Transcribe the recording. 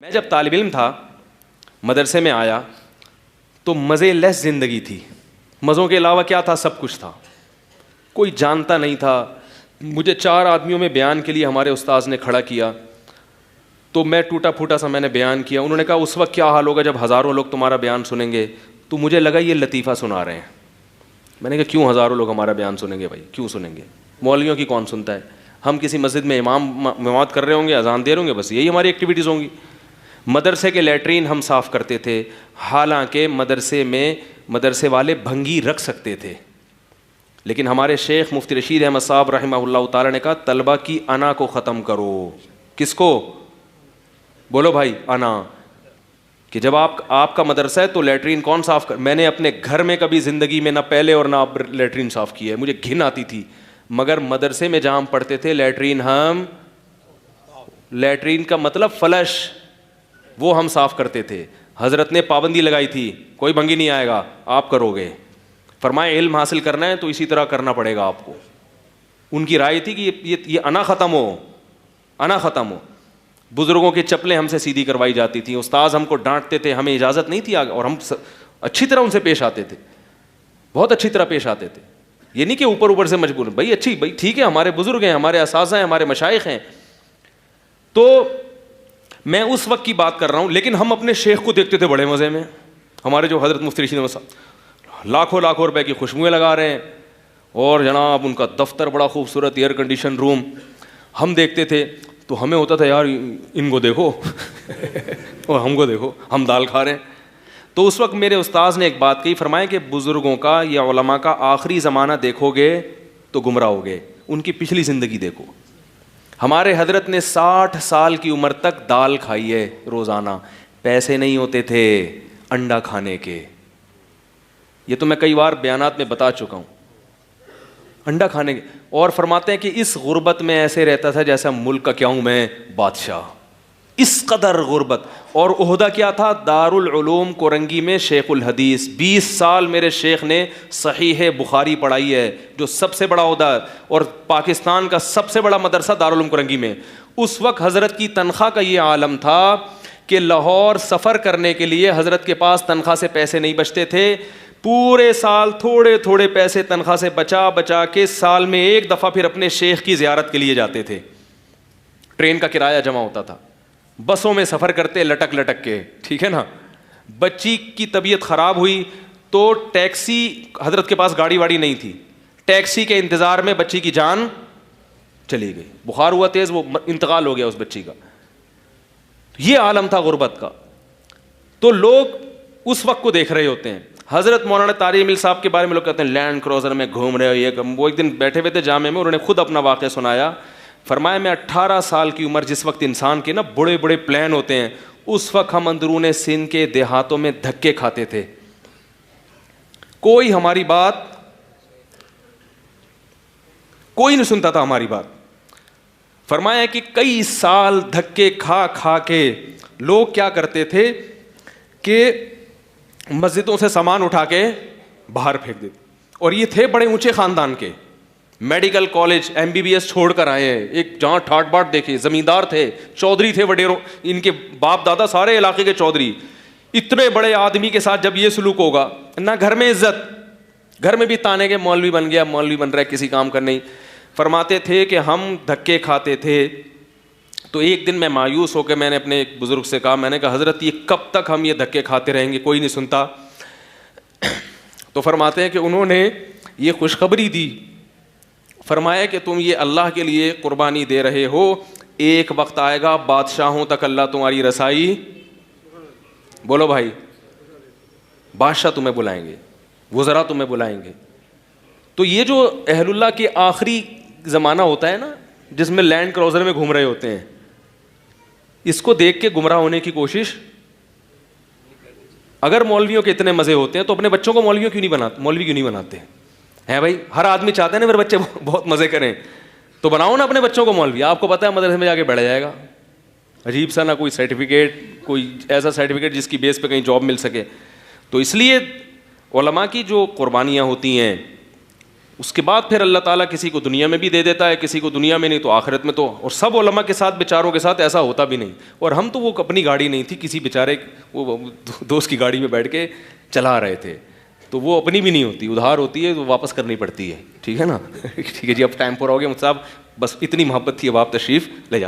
मैं जब तालिब इल्म था, मदरसे में आया तो मज़े लेस ज़िंदगी थी। मज़ों के अलावा क्या था? सब कुछ था। कोई जानता नहीं था। मुझे 4 आदमियों में बयान के लिए हमारे उस्ताद ने खड़ा किया तो मैं टूटा फूटा सा मैंने बयान किया। उन्होंने कहा उस वक्त क्या हाल होगा जब हज़ारों लोग तुम्हारा बयान सुनेंगे। तो मुझे लगा ये लतीफ़ा सुना रहे हैं। मैंने कहा क्यों हज़ारों लोग हमारा बयान सुनेंगे भाई, क्यों सुनेंगे? मौलवियों की कौन सुनता है? हम किसी मस्जिद में इमामत कर रहे होंगे, अजान दे रहे होंगे, बस यही हमारी एक्टिविटीज़ होंगी। मदरसे के लैट्रीन हम साफ़ करते थे, हालांकि मदरसे में मदरसे वाले भंगी रख सकते थे, लेकिन हमारे शेख मुफ्ती रशीद अहमद साहब रहमहुल्लाह ताला ने कहा तलबा की अना को ख़त्म करो। किसको? बोलो भाई, अना। कि जब आपका मदरसा है तो लैट्रीन कौन साफ़ कर? मैंने अपने घर में कभी ज़िंदगी में ना पहले और ना अब लैट्रीन साफ़ की है, मुझे घिन आती थी। मगर मदरसे में जहाँ हम पढ़ते थे लैट्रीन का मतलब फ्लश, वो हम साफ़ करते थे। हज़रत ने पाबंदी लगाई थी, कोई भंगी नहीं आएगा, आप करोगे। फरमाए इल्म हासिल करना है तो इसी तरह करना पड़ेगा आपको। उनकी राय थी कि ये अना ख़त्म हो, अना ख़त्म हो। बुज़ुर्गों की चप्पलें हमसे सीधी करवाई जाती थी, उस्ताद हमको डांटते थे, हमें इजाज़त नहीं थी आगे, और हम अच्छी तरह उनसे पेश आते थे, बहुत अच्छी तरह पेश आते थे। ये नहीं कि ऊपर ऊपर से मजबूर, भाई ठीक है, हमारे बुज़ुर्ग हैं, हमारे असाज़ा हैं, हमारे मशाइख हैं। तो मैं उस वक्त की बात कर रहा हूँ, लेकिन हम अपने शेख को देखते थे बड़े मज़े में। हमारे जो हज़रत मुफ्ती रशीद साहब लाखों लाखों रुपए की खुशबुएँ लगा रहे हैं, और जनाब उनका दफ्तर बड़ा खूबसूरत एयर कंडीशन रूम। हम देखते थे तो हमें होता था यार इनको देखो और हमको देखो, हम दाल खा रहे हैं। तो उस वक्त मेरे उस्ताद ने एक बात कही, फरमाया कि बुज़ुर्गों का या उलमा का आखिरी ज़माना देखोगे तो गुमराह होगे, उनकी पिछली ज़िंदगी देखो। हमारे हजरत ने 60 साल की उम्र तक दाल खाई है रोज़ाना, पैसे नहीं होते थे अंडा खाने के। ये तो मैं कई बार बयानात में बता चुका हूँ, अंडा खाने के। और फरमाते हैं कि इस गुर्बत में ऐसे रहता था जैसा मुल्क का क्या हूँ मैं, बादशाह, इस कदर गुर्बत। और ओहदा क्या था? दारुल उलूम कोरंगी में शेखुल हदीस। 20 साल मेरे शेख ने सहीह बुखारी पढ़ाई है, जो सबसे बड़ा ओहदा है, और पाकिस्तान का सबसे बड़ा मदरसा दारुल उलूम कोरंगी में। उस वक्त हज़रत की तनख्वाह का ये आलम था कि लाहौर सफ़र करने के लिए हज़रत के पास तनख्वाह से पैसे नहीं बचते थे। पूरे साल थोड़े थोड़े पैसे तनख्वाह से बचा बचा के साल में एक दफ़ा फिर अपने शेख की ज़ियारत के लिए जाते थे। ट्रेन का किराया जमा होता था, बसों में सफ़र करते लटक लटक के, ठीक है ना। बच्ची की तबीयत ख़राब हुई तो टैक्सी, हज़रत के पास गाड़ी वाड़ी नहीं थी, टैक्सी के इंतज़ार में बच्ची की जान चली गई। बुखार हुआ तेज़, वो इंतकाल हो गया उस बच्ची का। ये आलम था गुर्बत का। तो लोग उस वक्त को देख रहे होते हैं। हज़रत मौलाना तारिक मिल साहब के बारे में लोग कहते हैं लैंड क्रूज़र में घूम रहे हो ये। वो एक दिन बैठे हुए थे जामे में, उन्होंने खुद अपना वाक़या सुनाया। फरमाया मैं 18 साल की उम्र, जिस वक्त इंसान के ना बड़े बड़े प्लान होते हैं, उस वक्त हम अंदरूने सिंध के देहातों में धक्के खाते थे। कोई हमारी बात, कोई नहीं सुनता था हमारी बात। फरमाया कि कई साल धक्के खा खा के लोग क्या करते थे कि मस्जिदों से सामान उठा के बाहर फेंक देते। और ये थे बड़े ऊंचे ख़ानदान के, मेडिकल कॉलेज MBBS छोड़कर आए हैं। एक जहाँ ठाट बाट देखे, ज़मींदार थे, चौधरी थे वडेरों, इनके बाप दादा सारे इलाके के चौधरी। इतने बड़े आदमी के साथ जब ये सलूक होगा ना, घर में इज्जत, घर में भी ताने के मौलवी बन गया, मौलवी बन रहा है, किसी काम का नहीं। फरमाते थे कि हम धक्के खाते थे। तो एक दिन मैं मायूस होकर मैंने अपने एक बुज़ुर्ग से कहा, मैंने कहा हज़रत ये कब तक हम ये धक्के खाते रहेंगे, कोई नहीं सुनता। तो फरमाते हैं कि उन्होंने ये खुशखबरी दी, फरमाया कि तुम ये अल्लाह के लिए कुर्बानी दे रहे हो, एक वक्त आएगा बादशाहों तक अल्लाह तुम्हारी रसाई, बोलो भाई, बादशाह तुम्हें बुलाएंगे, वज़रा तुम्हें बुलाएंगे। तो ये जो अहलुल्लाह के आखिरी ज़माना होता है ना, जिसमें लैंड क्रूज़र में घूम रहे होते हैं, इसको देख के गुमराह होने की कोशिश। अगर मौलवियों के इतने मज़े होते हैं तो अपने बच्चों को मौलवी क्यों नहीं बनाते हैं भाई? हर आदमी चाहते हैं ना मेरे बच्चे बहुत मज़े करें, तो बनाओ ना अपने बच्चों को मौलवी। आपको पता है मदरसे में जाके बैठ जाएगा, अजीब सा, ना कोई सर्टिफिकेट, कोई ऐसा सर्टिफिकेट जिसकी बेस पे कहीं जॉब मिल सके। तो इसलिए उलमा की जो कुर्बानियाँ होती हैं उसके बाद फिर अल्लाह ताला किसी को दुनिया में भी दे देता है, किसी को दुनिया में नहीं तो आखिरत में तो। और सब उलमा के साथ बेचारों के साथ ऐसा होता भी नहीं। और हम तो वो अपनी गाड़ी नहीं थी, किसी बेचारे वो दोस्त की गाड़ी में बैठ के चला रहे थे, तो वो अपनी भी नहीं होती, उधार होती है तो वापस करनी पड़ती है। ठीक है ना? ठीक है जी, अब टाइम पूरा हो गया मुझसे, बस इतनी मोहब्बत थी, अब आप तशरीफ़ ले जा।